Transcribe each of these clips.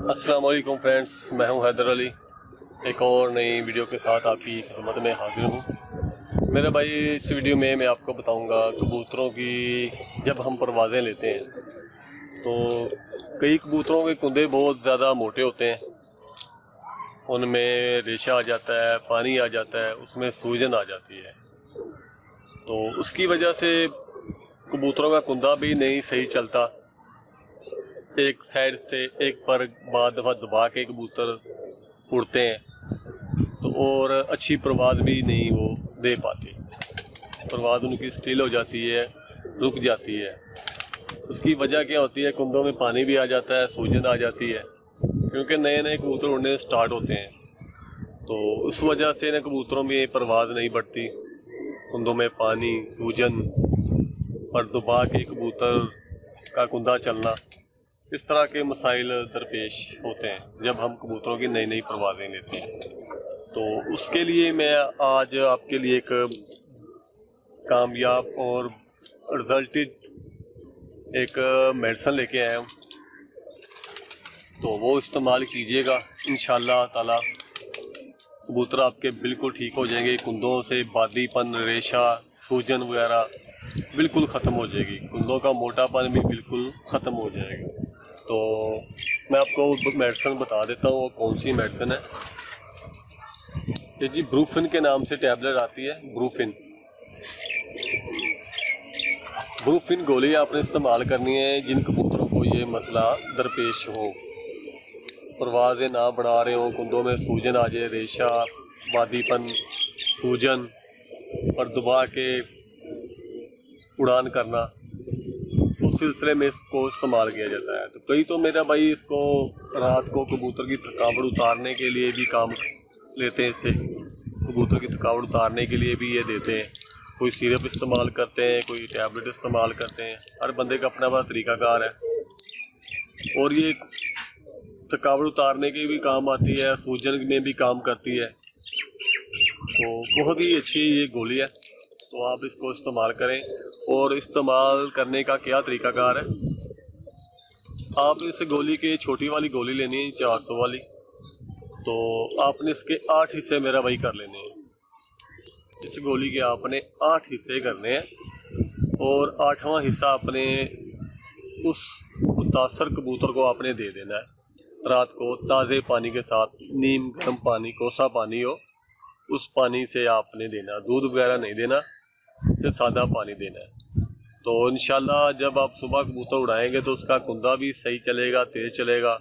अस्सलाम वालेकुम फ्रेंड्स, मैं हूं हैदर अली। एक और नई वीडियो के साथ आपकी खिदमत में हाजिर हूं। मेरे भाई, इस वीडियो में मैं आपको बताऊंगा कबूतरों की जब हम परवाज़ें लेते हैं तो कई कबूतरों के कुंदे बहुत ज़्यादा मोटे होते हैं, उनमें रेशा आ जाता है, पानी आ जाता है, उसमें सूजन आ जाती है। तो उसकी वजह से कबूतरों का कुंदा भी नहीं सही चलता। एक साइड से एक पर बाद दफ़ा दबा के कबूतर उड़ते हैं तो और अच्छी परवाज़ भी नहीं वो दे पाती। परवाज़ उनकी स्टिल हो जाती है, रुक जाती है। उसकी वजह क्या होती है? कुंदों में पानी भी आ जाता है, सूजन आ जाती है, क्योंकि नए नए कबूतर उड़ने स्टार्ट होते हैं। तो उस वजह से ना कबूतरों में परवाज़ नहीं बढ़ती। कुंदों में पानी, सूजन और दबा के कबूतर का कुंदा चलना, इस तरह के मसाइल दरपेश होते हैं जब हम कबूतरों की नई नई परवाज़ें लेते हैं। तो उसके लिए मैं आज आपके लिए एक कामयाब और रिजल्टेड एक मेडिसिन लेके आया हूँ। तो वो इस्तेमाल कीजिएगा, इंशाल्लाह ताला कबूतर आपके बिल्कुल ठीक हो जाएंगे। कुंदों से बादीपन, रेशा, सूजन वगैरह बिल्कुल ख़त्म हो जाएगी। कुंदों का मोटापन भी बिल्कुल ख़त्म हो जाएगा। तो मैं आपको मेडिसिन बता देता हूँ वो कौन सी मेडिसिन है। ये जी ब्रूफिन के नाम से टैबलेट आती है। ब्रूफिन गोली आपने इस्तेमाल करनी है जिन कबूतरों को ये मसला दरपेश हो, परवाज़ें ना बढ़ा रहे हो, कुंदों में सूजन आ जाए, रेशा, बादीपन, सूजन और दबा के उड़ान करना, उस सिलसिले में इसको इस्तेमाल किया जाता है। तो कई तो मेरा भाई इसको रात को कबूतर की थकावट उतारने के लिए भी काम लेते हैं। इससे कबूतर की थकावट उतारने के लिए भी ये देते हैं। कोई सिरप इस्तेमाल करते हैं, कोई टैबलेट इस्तेमाल करते हैं। हर बंदे का अपना अपना तरीक़ाकार है और ये थकावट उतारने के भी काम आती है, सूजन में भी काम करती है। तो बहुत ही अच्छी ये गोली है, तो आप इसको इस्तेमाल करें। और इस्तेमाल करने का क्या तरीक़ाकार है? आप इस गोली के छोटी वाली गोली लेनी है, 400 वाली। तो आपने इसके 8 हिस्से मेरा भाई कर लेने हैं। इस गोली के आपने 8 हिस्से करने हैं और 8वां हिस्सा आपने उस मुतासर कबूतर को आपने दे देना है। रात को ताज़े पानी के साथ, नीम गर्म पानी, कोसा पानी हो, उस पानी से आपने देना। दूध वगैरह नहीं देना, से सादा पानी देना है। तो इंशाल्लाह जब आप सुबह कबूतर उड़ाएंगे तो उसका कुंदा भी सही चलेगा, तेज़ चलेगा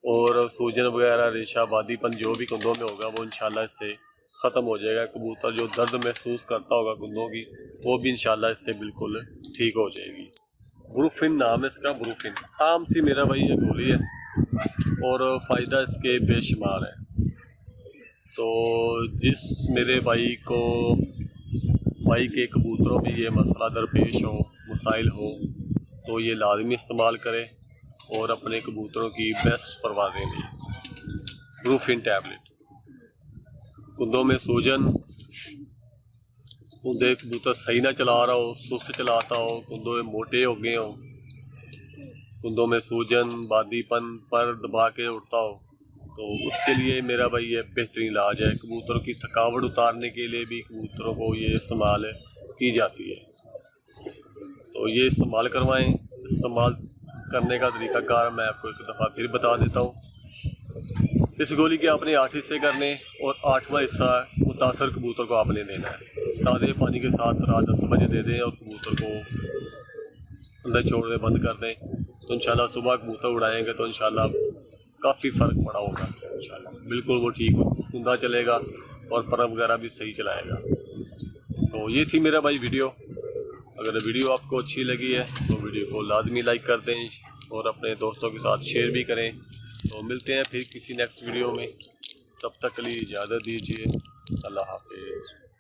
और सूजन वगैरह, रेशा, बादीपन जो भी कुंदों में होगा वो इंशाल्लाह इससे ख़त्म हो जाएगा। कबूतर जो दर्द महसूस करता होगा कुंदों की, वो भी इंशाल्लाह इससे बिल्कुल ठीक हो जाएगी। ब्रूफिन नाम है इसका। ब्रूफिन आम सी मेरा भाई ये गोली है और फ़ायदा इसके बेशुमार है। तो जिस मेरे भाई के कबूतरों में ये मसला दरपेश हो, मसाइल हो, तो ये लाजमी इस्तेमाल करें और अपने कबूतरों की बेस्ट परवाज़ें लें। Brufen tablet. कुंदों में सूजन, कुंदे कबूतर सही ना चला रहा हो, सुस्त चलाता हो, कुंदों में मोटे हो गए हो, कुंदों में सूजन, बादीपन, पर दबा के उड़ता हो, तो उसके लिए मेरा भाई ये बेहतरीन इलाज है। कबूतरों की थकावट उतारने के लिए भी कबूतरों को ये इस्तेमाल की जाती है। तो ये इस्तेमाल करवाएं। इस्तेमाल करने का तरीक़ाकार मैं आपको एक दफ़ा फिर बता देता हूँ। इस गोली के आपने 8 हिस्से करने और 8वां हिस्सा मुतासर कबूतर को आपने देना है। ताज़े पानी के साथ रात 10 बजे दे दें और कबूतर को अंदर छोड़ने बंद कर दें। तो इंशाल्लाह सुबह कबूतर उड़ाएंगे तो इंशाल्लाह काफ़ी फ़र्क पड़ा होगा। इंशाल्लाह बिल्कुल वो ठीक हो, कुंदा चलेगा और पर वगैरह भी सही चलाएगा। तो ये थी मेरा भाई वीडियो। अगर वीडियो आपको अच्छी लगी है तो वीडियो को लाजमी लाइक कर दें और अपने दोस्तों के साथ शेयर भी करें। तो मिलते हैं फिर किसी नेक्स्ट वीडियो में, तब तक के लिए इजाज़त दीजिए। अल्लाह हाफिज़।